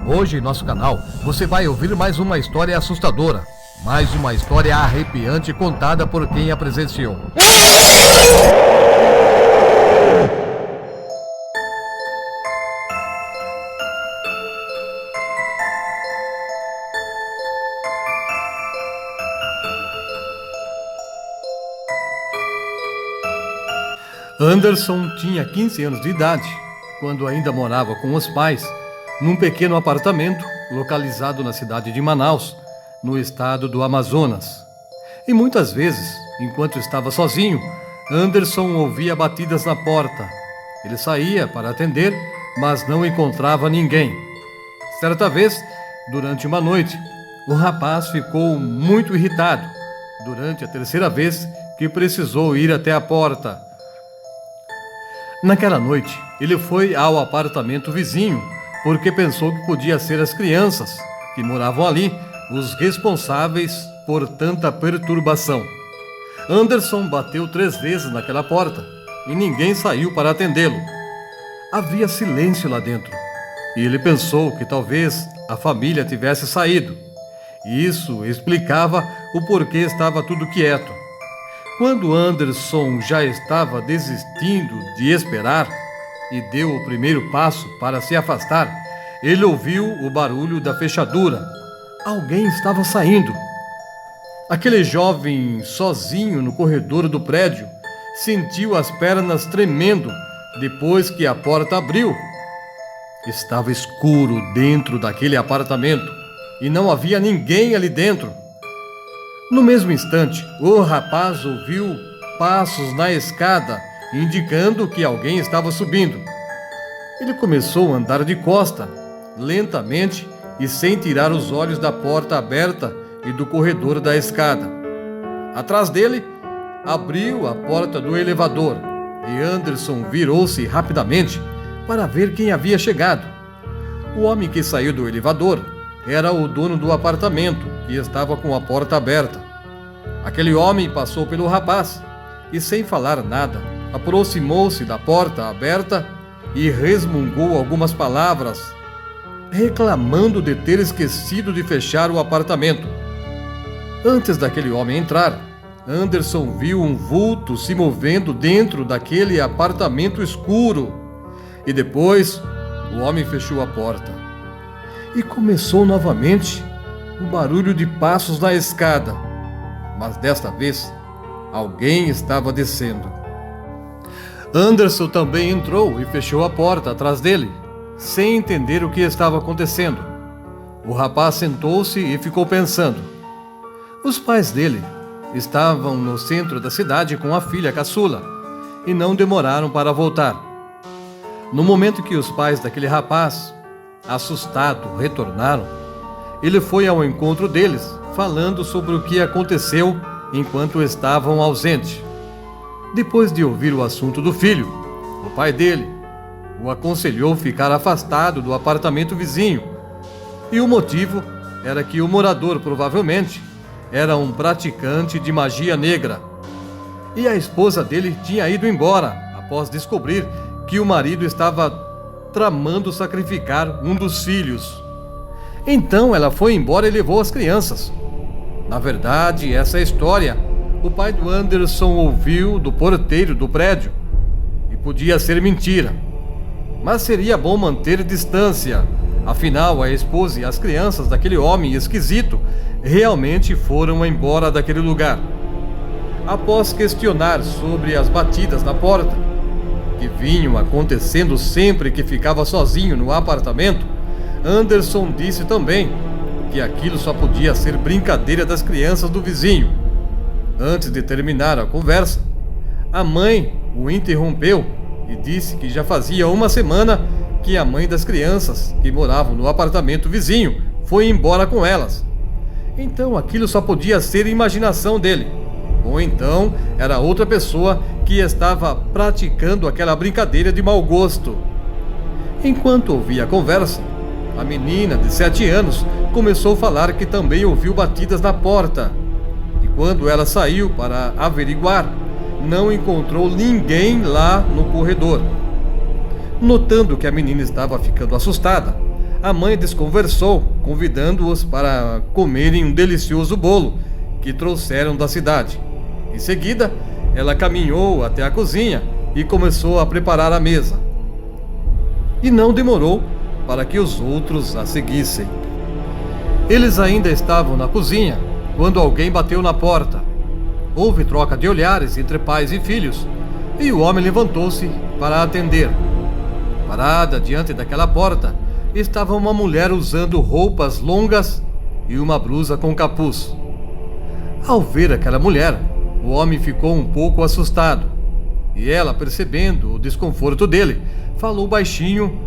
Hoje em nosso canal você vai ouvir mais uma história assustadora, mais uma história arrepiante contada por quem a presenciou. Anderson tinha 15 anos de idade, quando ainda morava com os pais, num pequeno apartamento localizado na cidade de Manaus, no estado do Amazonas. E muitas vezes, enquanto estava sozinho, Anderson ouvia batidas na porta. Ele saía para atender, mas não encontrava ninguém. Certa vez, durante uma noite, o rapaz ficou muito irritado, durante a terceira vez que precisou ir até a porta. Naquela noite, ele foi ao apartamento vizinho, porque pensou que podia ser as crianças que moravam ali os responsáveis por tanta perturbação. Anderson bateu 3 vezes naquela porta e ninguém saiu para atendê-lo. Havia silêncio lá dentro e ele pensou que talvez a família tivesse saído. Isso explicava o porquê estava tudo quieto. Quando Anderson já estava desistindo de esperar e deu o primeiro passo para se afastar, ele ouviu o barulho da fechadura. Alguém estava saindo. Aquele jovem, sozinho no corredor do prédio, sentiu as pernas tremendo depois que a porta abriu. Estava escuro dentro daquele apartamento e não havia ninguém ali dentro. No mesmo instante, o rapaz ouviu passos na escada, indicando que alguém estava subindo. Ele começou a andar de costa, lentamente e sem tirar os olhos da porta aberta e do corredor da escada. Atrás dele, abriu a porta do elevador e Anderson virou-se rapidamente para ver quem havia chegado. O homem que saiu do elevador era o dono do apartamento, que estava com a porta aberta. Aquele homem passou pelo rapaz e, sem falar nada, aproximou-se da porta aberta e resmungou algumas palavras, reclamando de ter esquecido de fechar o apartamento. Antes daquele homem entrar, Anderson viu um vulto se movendo dentro daquele apartamento escuro. E depois, o homem fechou a porta. E começou novamente o barulho de passos na escada. Mas desta vez, alguém estava descendo. Anderson também entrou e fechou a porta atrás dele, sem entender o que estava acontecendo. O rapaz sentou-se e ficou pensando. Os pais dele estavam no centro da cidade com a filha caçula e não demoraram para voltar. No momento que os pais daquele rapaz, assustado, retornaram, ele foi ao encontro deles, falando sobre o que aconteceu enquanto estavam ausentes. Depois de ouvir o assunto do filho, o pai dele o aconselhou ficar afastado do apartamento vizinho. E o motivo era que o morador provavelmente era um praticante de magia negra. E a esposa dele tinha ido embora após descobrir que o marido estava tramando sacrificar um dos filhos. Então ela foi embora e levou as crianças. Na verdade, essa história o pai do Anderson ouviu do porteiro do prédio e podia ser mentira. Mas seria bom manter distância. Afinal, a esposa e as crianças daquele homem esquisito realmente foram embora daquele lugar. Após questionar sobre as batidas na porta, que vinham acontecendo sempre que ficava sozinho no apartamento, Anderson disse também que aquilo só podia ser brincadeira das crianças do vizinho. Antes de terminar a conversa, a mãe o interrompeu e disse que já fazia uma semana que a mãe das crianças que moravam no apartamento vizinho foi embora com elas. Então aquilo só podia ser imaginação dele. Ou então era outra pessoa que estava praticando aquela brincadeira de mau gosto. Enquanto ouvia a conversa, a menina de 7 anos começou a falar que também ouviu batidas na porta. E quando ela saiu para averiguar, não encontrou ninguém lá no corredor. Notando que a menina estava ficando assustada, a mãe desconversou, convidando-os para comerem um delicioso bolo que trouxeram da cidade. Em seguida, ela caminhou até a cozinha e começou a preparar a mesa. E não demorou para que os outros a seguissem. Eles ainda estavam na cozinha quando alguém bateu na porta. Houve troca de olhares entre pais e filhos, e o homem levantou-se para atender. Parada diante daquela porta estava uma mulher usando roupas longas e uma blusa com capuz. Ao ver aquela mulher, o homem ficou um pouco assustado, e ela, percebendo o desconforto dele, falou baixinho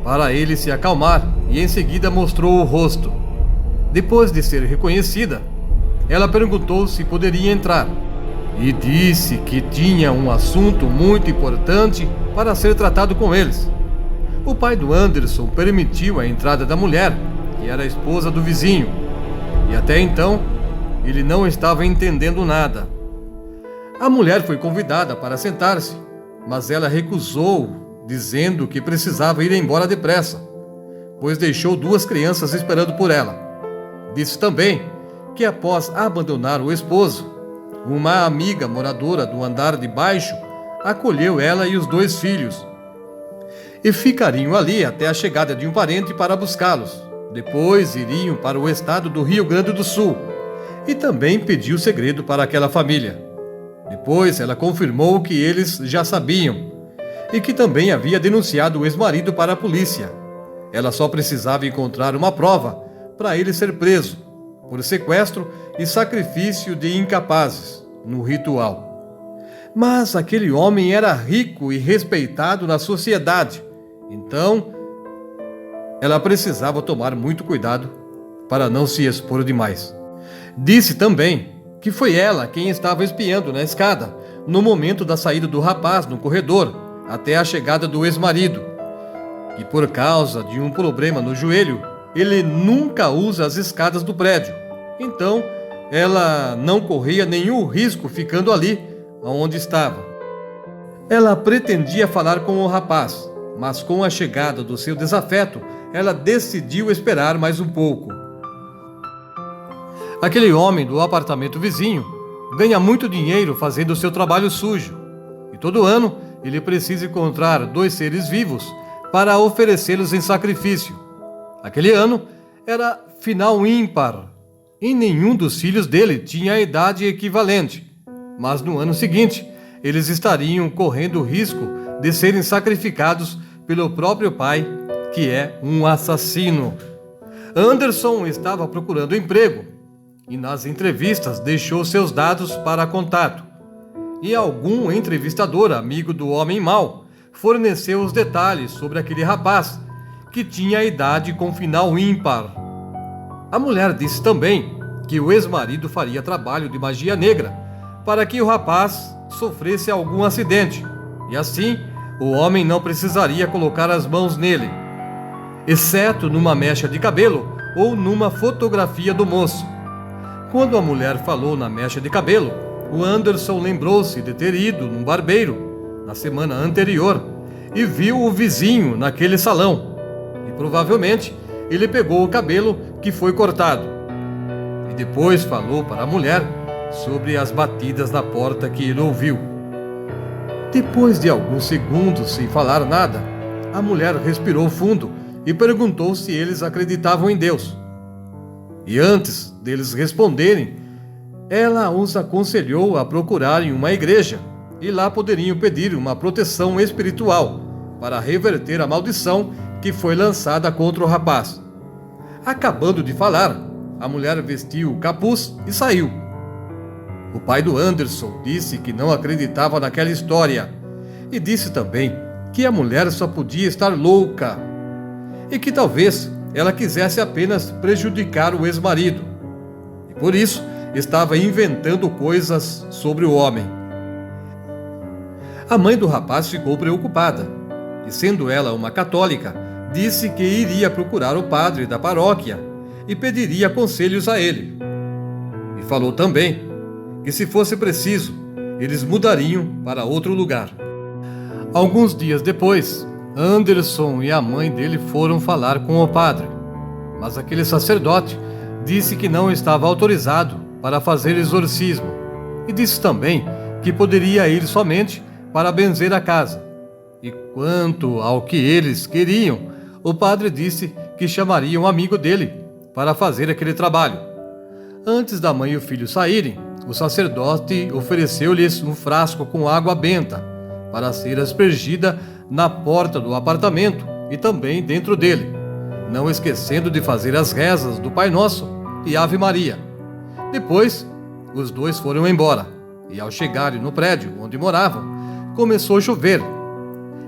para ele se acalmar e em seguida mostrou o rosto. Depois de ser reconhecida, ela perguntou se poderia entrar e disse que tinha um assunto muito importante para ser tratado com eles. O pai do Anderson permitiu a entrada da mulher, que era a esposa do vizinho, e até então ele não estava entendendo nada. A mulher foi convidada para sentar-se, mas ela recusou, dizendo que precisava ir embora depressa, pois deixou 2 crianças esperando por ela. Disse também que após abandonar o esposo, uma amiga moradora do andar de baixo acolheu ela e os 2 filhos e ficariam ali até a chegada de um parente para buscá-los. Depois iriam para o estado do Rio Grande do Sul e também pediu segredo para aquela família. Depois ela confirmou que eles já sabiam e que também havia denunciado o ex-marido para a polícia. Ela só precisava encontrar uma prova para ele ser preso por sequestro e sacrifício de incapazes no ritual. Mas aquele homem era rico e respeitado na sociedade, então ela precisava tomar muito cuidado para não se expor demais. Disse também que foi ela quem estava espiando na escada no momento da saída do rapaz no corredor até a chegada do ex-marido, que por causa de um problema no joelho, ele nunca usa as escadas do prédio. Então, ela não corria nenhum risco ficando ali onde estava. Ela pretendia falar com o rapaz, mas com a chegada do seu desafeto, ela decidiu esperar mais um pouco. Aquele homem do apartamento vizinho ganha muito dinheiro fazendo o seu trabalho sujo, e todo ano ele precisa encontrar 2 seres vivos para oferecê-los em sacrifício. Aquele ano era final ímpar e nenhum dos filhos dele tinha a idade equivalente, mas no ano seguinte eles estariam correndo o risco de serem sacrificados pelo próprio pai, que é um assassino. Anderson estava procurando emprego e nas entrevistas deixou seus dados para contato, e algum entrevistador amigo do homem mau forneceu os detalhes sobre aquele rapaz que tinha a idade com final ímpar. A mulher disse também que o ex-marido faria trabalho de magia negra para que o rapaz sofresse algum acidente, e assim o homem não precisaria colocar as mãos nele, exceto numa mecha de cabelo ou numa fotografia do moço. Quando a mulher falou na mecha de cabelo, o Anderson lembrou-se de ter ido num barbeiro na semana anterior e viu o vizinho naquele salão. E provavelmente ele pegou o cabelo que foi cortado. E depois falou para a mulher sobre as batidas na porta que ele ouviu. Depois de alguns segundos sem falar nada, a mulher respirou fundo e perguntou se eles acreditavam em Deus. E antes deles responderem, ela os aconselhou a procurarem uma igreja e lá poderiam pedir uma proteção espiritual para reverter a maldição que foi lançada contra o rapaz. Acabando de falar, a mulher vestiu o capuz e saiu. O pai do Anderson disse que não acreditava naquela história e disse também que a mulher só podia estar louca e que talvez ela quisesse apenas prejudicar o ex-marido e por isso estava inventando coisas sobre o homem. A mãe do rapaz ficou preocupada e, sendo ela uma católica, disse que iria procurar o padre da paróquia e pediria conselhos a ele. E falou também que, se fosse preciso, eles mudariam para outro lugar. Alguns dias depois, Anderson e a mãe dele foram falar com o padre, mas aquele sacerdote disse que não estava autorizado para fazer exorcismo e disse também que poderia ir somente para benzer a casa. E quanto ao que eles queriam, o padre disse que chamaria um amigo dele para fazer aquele trabalho. Antes da mãe e o filho saírem, o sacerdote ofereceu-lhes um frasco com água benta para ser aspergida na porta do apartamento e também dentro dele, não esquecendo de fazer as rezas do Pai Nosso e Ave Maria. Depois, os dois foram embora e, ao chegarem no prédio onde moravam, começou a chover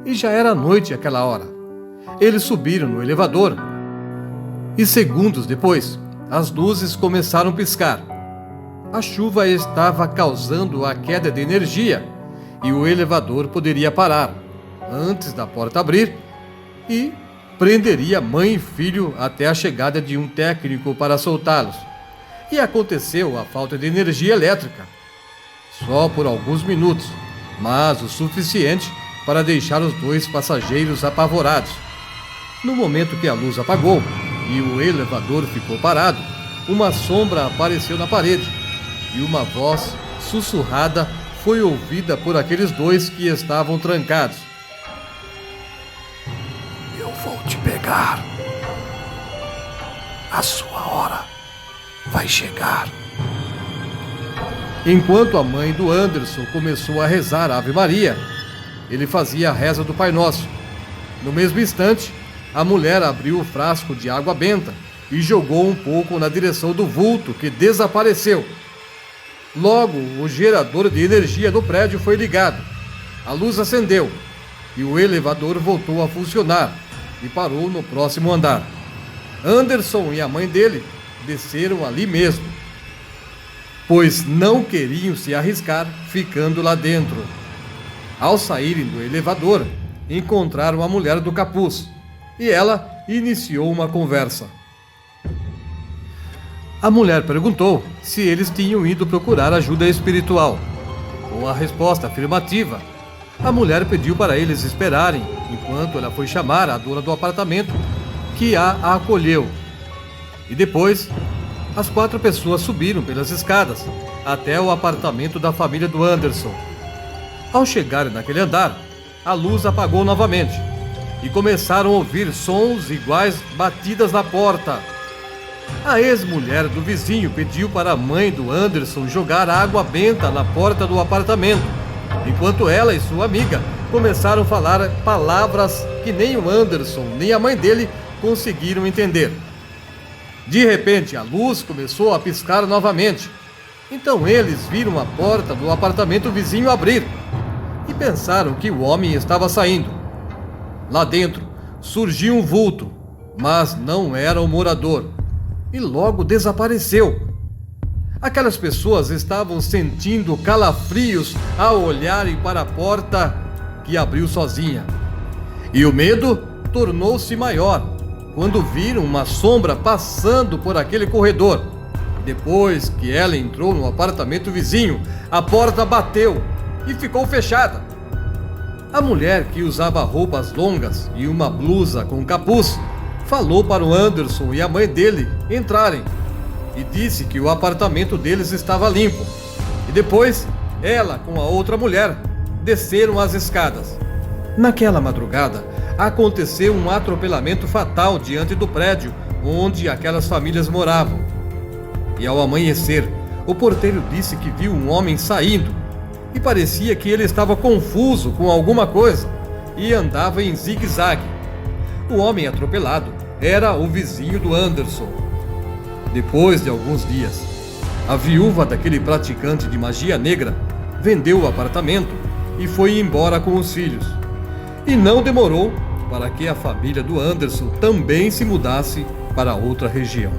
e já era noite àquela hora. Eles subiram no elevador e, segundos depois, as luzes começaram a piscar. A chuva estava causando a queda de energia e o elevador poderia parar antes da porta abrir e prenderia mãe e filho até a chegada de um técnico para soltá-los. E aconteceu a falta de energia elétrica, só por alguns minutos, mas o suficiente para deixar os dois passageiros apavorados. No momento que a luz apagou e o elevador ficou parado, uma sombra apareceu na parede e uma voz sussurrada foi ouvida por aqueles dois que estavam trancados. Eu vou te pegar. A sua hora vai chegar. Enquanto a mãe do Anderson começou a rezar a Ave Maria, ele fazia a reza do Pai Nosso. No mesmo instante, a mulher abriu o frasco de água benta e jogou um pouco na direção do vulto, que desapareceu. Logo, o gerador de energia do prédio foi ligado. A luz acendeu e o elevador voltou a funcionar e parou no próximo andar. Anderson e a mãe dele desceram ali mesmo, pois não queriam se arriscar ficando lá dentro. Ao saírem do elevador, encontraram a mulher do capuz e ela iniciou uma conversa. A mulher perguntou se eles tinham ido procurar ajuda espiritual. Com a resposta afirmativa, a mulher pediu para eles esperarem enquanto ela foi chamar a dona do apartamento, que a acolheu. E depois, as 4 pessoas subiram pelas escadas até o apartamento da família do Anderson. Ao chegarem naquele andar, a luz apagou novamente e começaram a ouvir sons iguais batidas na porta. A ex-mulher do vizinho pediu para a mãe do Anderson jogar água benta na porta do apartamento, enquanto ela e sua amiga começaram a falar palavras que nem o Anderson nem a mãe dele conseguiram entender. De repente, a luz começou a piscar novamente. Então eles viram a porta do apartamento vizinho abrir e pensaram que o homem estava saindo. Lá dentro surgiu um vulto, mas não era o morador, e logo desapareceu. Aquelas pessoas estavam sentindo calafrios ao olharem para a porta que abriu sozinha. E o medo tornou-se maior quando viram uma sombra passando por aquele corredor. Depois que ela entrou no apartamento vizinho, a porta bateu e ficou fechada. A mulher, que usava roupas longas e uma blusa com capuz, falou para o Anderson e a mãe dele entrarem e disse que o apartamento deles estava limpo. E depois, ela com a outra mulher desceram as escadas. Naquela madrugada, aconteceu um atropelamento fatal diante do prédio onde aquelas famílias moravam. E ao amanhecer, o porteiro disse que viu um homem saindo e parecia que ele estava confuso com alguma coisa e andava em zigue-zague. O homem atropelado era o vizinho do Anderson. Depois de alguns dias, a viúva daquele praticante de magia negra vendeu o apartamento e foi embora com os filhos. E não demorou para que a família do Anderson também se mudasse para outra região.